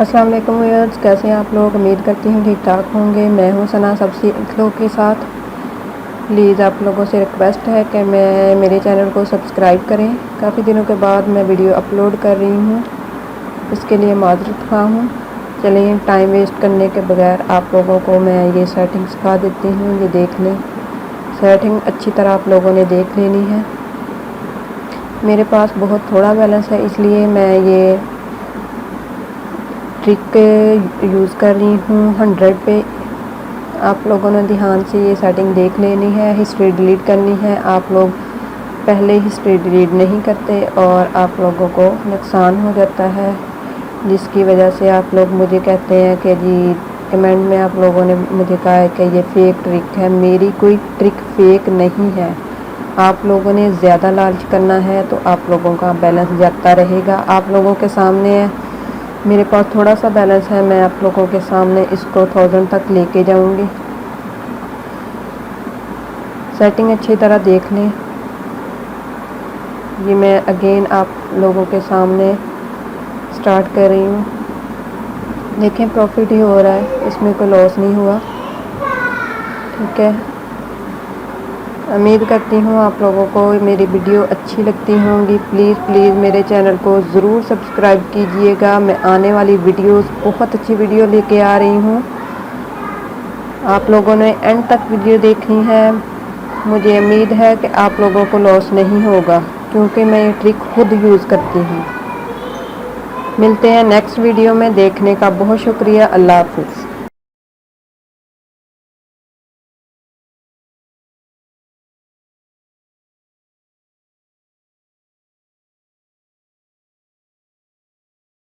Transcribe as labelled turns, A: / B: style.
A: अस्सलाम वालेकुम व्यूअर्स, कैसे हैं आप लोग। उम्मीद करती हूँ ठीक ठाक होंगे। मैं हूँ सना सबसे लोग के साथ। प्लीज़ आप लोगों से रिक्वेस्ट है कि मेरे चैनल को सब्सक्राइब करें। काफ़ी दिनों के बाद मैं वीडियो अपलोड कर रही हूँ, इसके लिए माजरत खा हूँ। चलिए टाइम वेस्ट करने के बगैर आप लोगों को मैं ये सेटिंग सिखा देती हूँ। ये देख लें, सेटिंग अच्छी तरह आप लोगों ने देख लेनी है। मेरे पास बहुत थोड़ा बैलेंस है, इसलिए मैं ये ट्रिक यूज़ कर रही हूँ 100 पे। आप लोगों ने ध्यान से ये सेटिंग देख लेनी है। हिस्ट्री डिलीट करनी है। आप लोग पहले हिस्ट्री डिलीट नहीं करते और आप लोगों को नुकसान हो जाता है, जिसकी वजह से आप लोग मुझे कहते हैं कि जी कमेंट में आप लोगों ने मुझे कहा है कि ये फेक ट्रिक है। मेरी कोई ट्रिक फेक नहीं है। आप लोगों ने ज़्यादा लालच करना है तो आप लोगों का बैलेंस जाता रहेगा। आप लोगों के सामने है, मेरे पास थोड़ा सा बैलेंस है, मैं आप लोगों के सामने इसको 1000 तक लेके जाऊंगी। सेटिंग अच्छी तरह देख लें। ये मैं अगेन आप लोगों के सामने स्टार्ट कर रही हूँ। देखें प्रॉफिट ही हो रहा है, इसमें कोई लॉस नहीं हुआ। ठीक है, उम्मीद करती हूँ आप लोगों को मेरी वीडियो अच्छी लगती होंगी। प्लीज़ मेरे चैनल को ज़रूर सब्सक्राइब कीजिएगा। मैं आने वाली वीडियोस बहुत अच्छी वीडियो लेके आ रही हूँ। आप लोगों ने एंड तक वीडियो देखनी है। मुझे उम्मीद है कि आप लोगों को लॉस नहीं होगा, क्योंकि मैं ये ट्रिक खुद यूज़ करती हूँ। मिलते हैं नेक्स्ट वीडियो में। देखने का बहुत शुक्रिया। अल्लाह हाफिज़।